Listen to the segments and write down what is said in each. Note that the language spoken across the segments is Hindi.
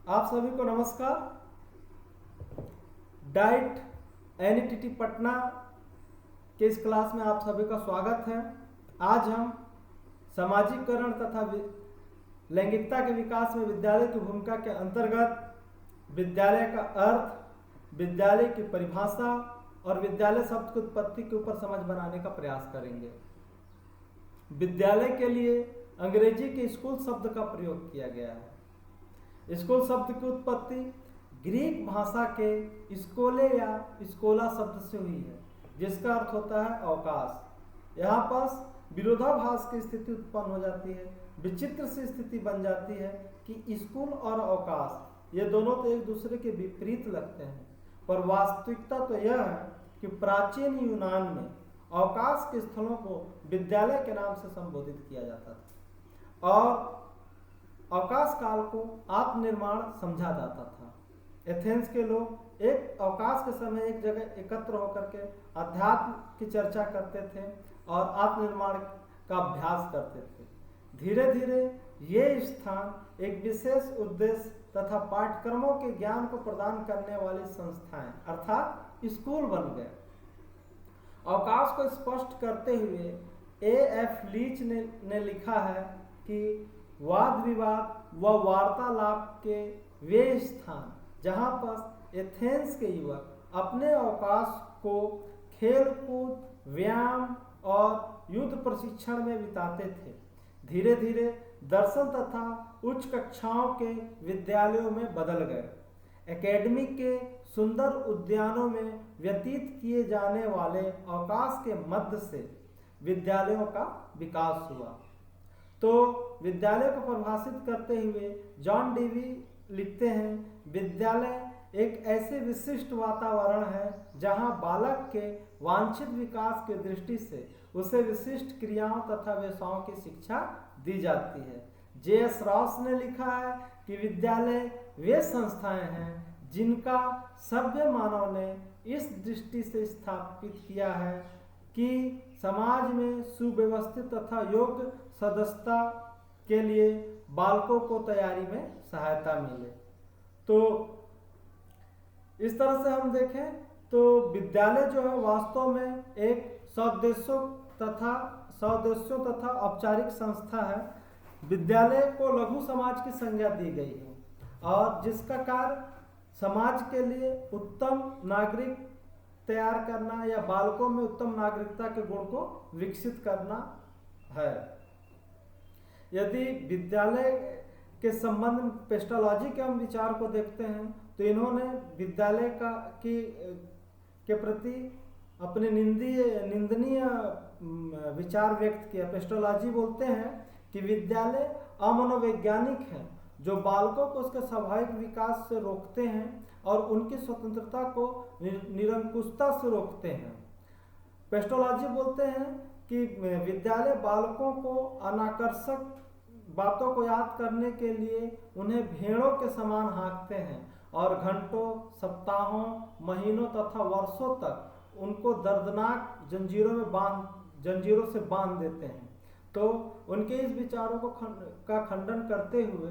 आप सभी को नमस्कार। डाइट एनईटीटी पटना के इस क्लास में आप सभी का स्वागत है। आज हम सामाजिकरण तथा लैंगिकता के विकास में विद्यालय की भूमिका के अंतर्गत विद्यालय का अर्थ, विद्यालय की परिभाषा और विद्यालय शब्द की उत्पत्ति के ऊपर समझ बनाने का प्रयास करेंगे। विद्यालय के लिए अंग्रेजी के स्कूल शब्द का प्रयोग किया गया है। स्कूल शब्द की उत्पत्ति ग्रीक भाषा के स्कोले या स्कोला शब्द से हुई है, जिसका अर्थ होता है अवकाश। यहाँ पास विरोधाभास की स्थिति उत्पन्न हो जाती है, विचित्र सी स्थिति बन जाती है कि स्कूल और अवकाश ये दोनों तो एक दूसरे के विपरीत लगते हैं, पर वास्तविकता तो यह है कि प्राचीन यूनान में अवकाश के स्थलों को विद्यालय के नाम से संबोधित किया जाता था और अवकाश काल को आत्मनिर्माण समझा जाता था। एथेंस के लोग एक अवकाश के समय एक जगह एकत्र होकर के अध्यात्म की चर्चा करते थे और आत्मनिर्माण का अभ्यास करते थे। धीरे धीरे ये स्थान एक विशेष उद्देश्य तथा पाठ्यक्रमों के ज्ञान को प्रदान करने वाली संस्थाएं अर्थात स्कूल बन गए। अवकाश को स्पष्ट करते हुए A.F. लीच ने लिखा है कि वाद विवाद व वार्तालाप के वे स्थान जहाँ पर एथेंस के युवक अपने अवकाश को खेलकूद, व्यायाम और युद्ध प्रशिक्षण में बिताते थे, धीरे धीरे दर्शन तथा उच्च कक्षाओं के विद्यालयों में बदल गए। एकेडमी के सुंदर उद्यानों में व्यतीत किए जाने वाले अवकाश के मध्य से विद्यालयों का विकास हुआ। तो विद्यालय को परिभाषित करते हुए जॉन डेवी लिखते हैं, विद्यालय एक ऐसे विशिष्ट वातावरण है जहां बालक के वांछित विकास की दृष्टि से उसे विशिष्ट क्रियाओं तथा व्यवसायों की शिक्षा दी जाती है। J.S. रॉस ने लिखा है कि विद्यालय वे संस्थाएं हैं जिनका सभ्य मानव ने इस दृष्टि से स्थापित किया है कि समाज में सुव्यवस्थित तथा योग्य सदस्यता के लिए बालकों को तैयारी में सहायता मिले। तो इस तरह से हम देखें तो विद्यालय जो है वास्तव में एक सौदेश्यों तथा औपचारिक संस्था है। विद्यालय को लघु समाज की संज्ञा दी गई है और जिसका कार्य समाज के लिए उत्तम नागरिक तैयार करना या बालकों में उत्तम नागरिकता के गुण को विकसित करना है। यदि विद्यालय के संबंध में पेस्टोलॉजी के हम विचार को देखते हैं तो इन्होंने विद्यालय के प्रति अपने निंदनीय विचार व्यक्त किया। पेस्टोलॉजी बोलते हैं कि विद्यालय अमनोवैज्ञानिक हैं जो बालकों को उसके स्वाभाविक विकास से रोकते हैं और उनकी स्वतंत्रता को निरंकुशता से रोकते हैं। पेस्टोलॉजी बोलते हैं कि विद्यालय बालकों को अनाकर्षक बातों को याद करने के लिए उन्हें भेड़ों के समान हाँकते हैं और घंटों, सप्ताहों, महीनों तथा वर्षों तक उनको दर्दनाक जंजीरों से बांध देते हैं। तो उनके इस विचारों का खंडन करते हुए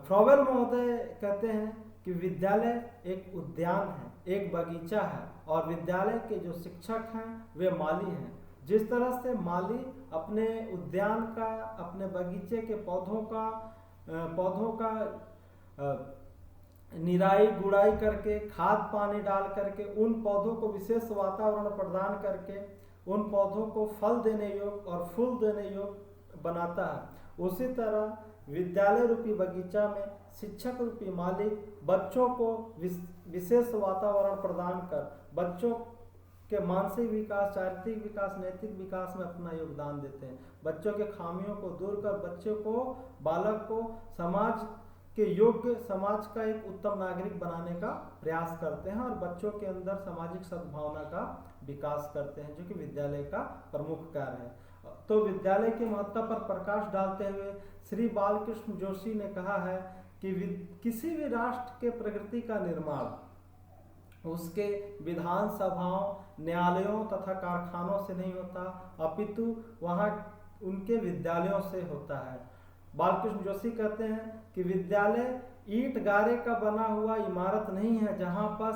फ्रॉवेल महोदय कहते हैं कि विद्यालय एक उद्यान है, एक बगीचा है और विद्यालय के जो शिक्षक हैं वे माली हैं। जिस तरह से माली अपने उद्यान का, अपने बगीचे के पौधों का निराई गुड़ाई करके, खाद पानी डाल करके, उन पौधों को विशेष वातावरण प्रदान करके उन पौधों को फल देने योग्य और फूल देने योग्य बनाता है, उसी तरह विद्यालय रूपी बगीचा में शिक्षक रूपी मालिक बच्चों को विशेष वातावरण प्रदान कर बच्चों के मानसिक विकास, चारित्रिक विकास, नैतिक विकास में अपना योगदान देते हैं। बच्चों के खामियों को दूर कर बालक को समाज के योग्य, समाज का एक उत्तम नागरिक बनाने का प्रयास करते हैं और बच्चों के अंदर सामाजिक सद्भावना का विकास करते हैं, जो कि विद्यालय का प्रमुख कार्य है। तो विद्यालय के महत्व पर प्रकाश डालते हुए श्री बालकृष्ण जोशी ने कहा है कि किसी भी राष्ट्र के प्रगति का निर्माण उसके विधानसभाओं, न्यायालयों तथा कारखानों से नहीं होता, अपितु वहाँ उनके विद्यालयों से होता है। बालकृष्ण जोशी कहते हैं कि विद्यालय ईंट गारे का बना हुआ इमारत नहीं है जहाँ पर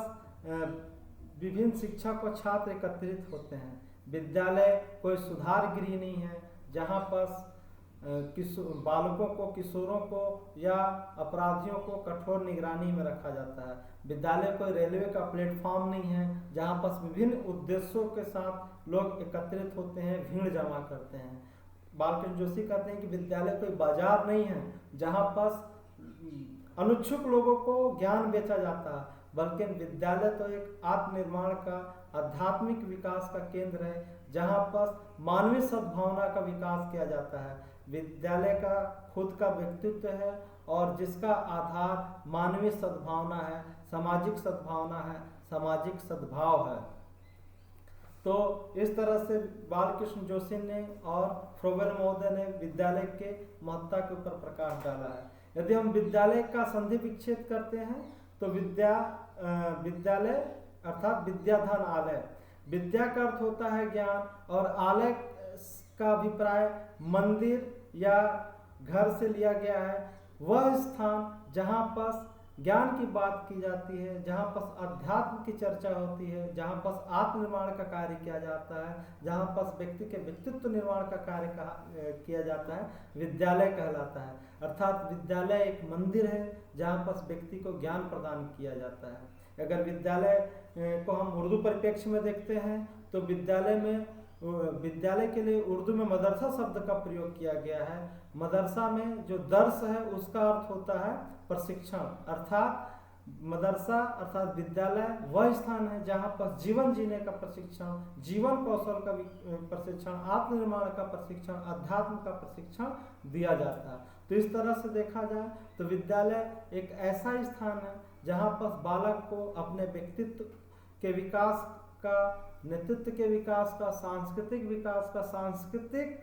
विभिन्न शिक्षक व छात्र एकत्रित होते हैं। विद्यालय कोई सुधार गृह नहीं है जहाँ पर बालकों को, किशोरों को या अपराधियों को कठोर निगरानी में रखा जाता है। विद्यालय कोई रेलवे का प्लेटफॉर्म नहीं है जहाँ पर विभिन्न उद्देश्यों के साथ लोग एकत्रित होते हैं, भीड़ जमा करते हैं। बालकृष्ण जोशी कहते हैं कि विद्यालय कोई बाजार नहीं है जहाँ पर अनुच्छुक लोगों को ज्ञान बेचा जाता है, बल्कि विद्यालय तो एक आत्मनिर्माण का, आध्यात्मिक विकास का केंद्र है जहाँ पर मानवीय सद्भावना का विकास किया जाता है। विद्यालय का खुद का व्यक्तित्व है और जिसका आधार मानवीय सद्भावना है, सामाजिक सद्भावना है, सामाजिक सद्भाव है। तो इस तरह से बालकृष्ण जोशी ने और फ्रोबेल महोदय ने विद्यालय के महत्ता के ऊपर प्रकाश डाला है। यदि हम विद्यालय का संधि विच्छेद करते हैं तो विद्यालय अर्थात विद्याधन आलय, विद्या का अर्थ होता है ज्ञान और आलय का अभिप्राय मंदिर या घर से लिया गया है। वह स्थान जहाँ पर ज्ञान की बात की जाती है, जहाँ पर अध्यात्म की चर्चा होती है, जहाँ पर आत्मनिर्माण का कार्य किया जाता है, जहाँ पर व्यक्ति के व्यक्तित्व निर्माण का कार्य किया जाता है, विद्यालय कहलाता है। अर्थात विद्यालय एक मंदिर है जहाँ पर व्यक्ति को ज्ञान प्रदान किया जाता है। अगर विद्यालय को हम उर्दू परिप्रेक्ष्य में देखते हैं तो विद्यालय के लिए उर्दू में मदरसा शब्द का प्रयोग किया गया है। मदरसा में जो दर्स है उसका अर्थ होता है प्रशिक्षण, अर्थात मदरसा अर्थात विद्यालय वह स्थान है जहाँ पर जीवन जीने का प्रशिक्षण, जीवन कौशल का प्रशिक्षण, आत्मनिर्माण का प्रशिक्षण, अध्यात्म का प्रशिक्षण दिया जाता है। तो इस तरह से देखा जाए तो विद्यालय एक ऐसा स्थान है जहाँ पर बालक को अपने व्यक्तित्व के विकास का, नेतृत्व के विकास का, सांस्कृतिक विकास का, सांस्कृतिक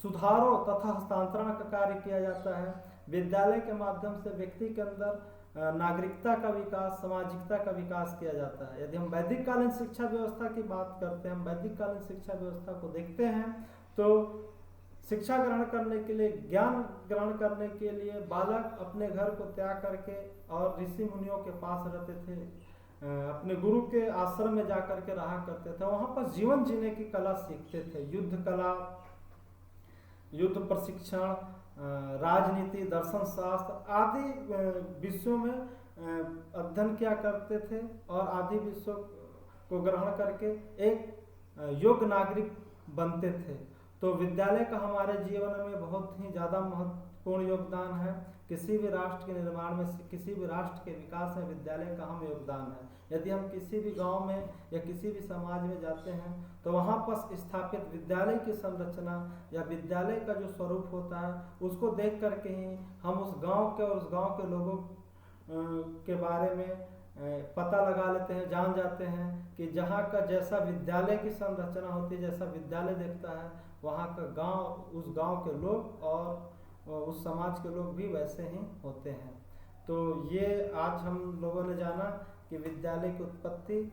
सुधारों तथा हस्तांतरण का कार्य किया जाता है। विद्यालय के माध्यम से व्यक्ति के अंदर नागरिकता का विकास, सामाजिकता का विकास किया जाता है। यदि हम वैदिक कालीन शिक्षा व्यवस्था की बात करते हैं, हम वैदिक कालीन शिक्षा व्यवस्था को देखते हैं तो शिक्षा ग्रहण करने के लिए, ज्ञान ग्रहण करने के लिए बालक अपने घर को त्याग करके और ऋषि मुनियों के पास रहते थे, अपने गुरु के आश्रम में जाकर के रहा करते थे। वहाँ पर जीवन जीने की कला सीखते थे, युद्ध कला, युद्ध प्रशिक्षण, राजनीति, दर्शन शास्त्र आदि विषयों में अध्ययन किया करते थे और आदि विषयों को ग्रहण करके एक योग्य नागरिक बनते थे। तो विद्यालय का हमारे जीवन में बहुत ही ज़्यादा महत्वपूर्ण योगदान है। किसी भी राष्ट्र के निर्माण में, किसी भी राष्ट्र के विकास में विद्यालय का अहम योगदान है। यदि हम किसी भी गांव में या किसी भी समाज में जाते हैं तो वहाँ पर स्थापित विद्यालय की संरचना या विद्यालय का जो स्वरूप होता है उसको देख करके ही हम उस गांव के और उस गांव के लोगों के बारे में पता लगा लेते हैं, जान जाते हैं कि जहाँ का जैसा विद्यालय की संरचना होती है, जैसा विद्यालय देखता है, वहाँ का गांव, उस गांव के लोग और उस समाज के लोग भी वैसे ही होते हैं। तो ये आज हम लोगों ने जाना कि विद्यालय की उत्पत्ति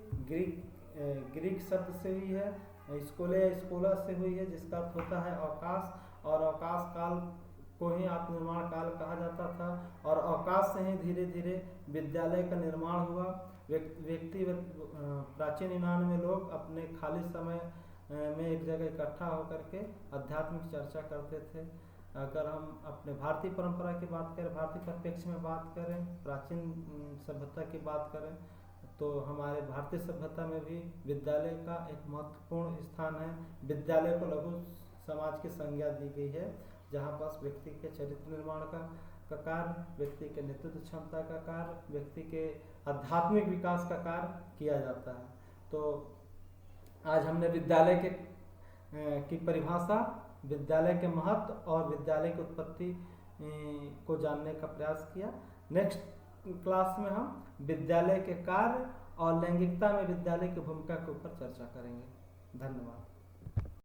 ग्रीक शब्द से हुई है, स्कोला से हुई है, जिसका अर्थ होता है अवकाश, और अवकाश काल को ही आत्मनिर्माण काल कहा जाता था। और अवकाश से ही धीरे धीरे विद्यालय का निर्माण हुआ। व्यक्ति प्राचीन यूनान में लोग अपने खाली समय में एक जगह इकट्ठा होकर के आध्यात्मिक चर्चा करते थे। अगर हम अपने भारतीय परंपरा की बात करें, भारतीय परिप्रेक्ष्य में बात करें, प्राचीन सभ्यता की बात करें, तो हमारे भारतीय सभ्यता में भी विद्यालय का एक महत्वपूर्ण स्थान है। विद्यालय को लघु समाज की संज्ञा दी गई है, जहाँ पर व्यक्ति के चरित्र निर्माण का कार्य, व्यक्ति के नेतृत्व क्षमता का कार्य, व्यक्ति के आध्यात्मिक विकास का कार्य किया जाता है। तो आज हमने विद्यालय की परिभाषा, विद्यालय के महत्व और विद्यालय की उत्पत्ति को जानने का प्रयास किया। नेक्स्ट क्लास में हम विद्यालय के कार्य और लैंगिकता में विद्यालय की भूमिका के ऊपर चर्चा करेंगे। धन्यवाद।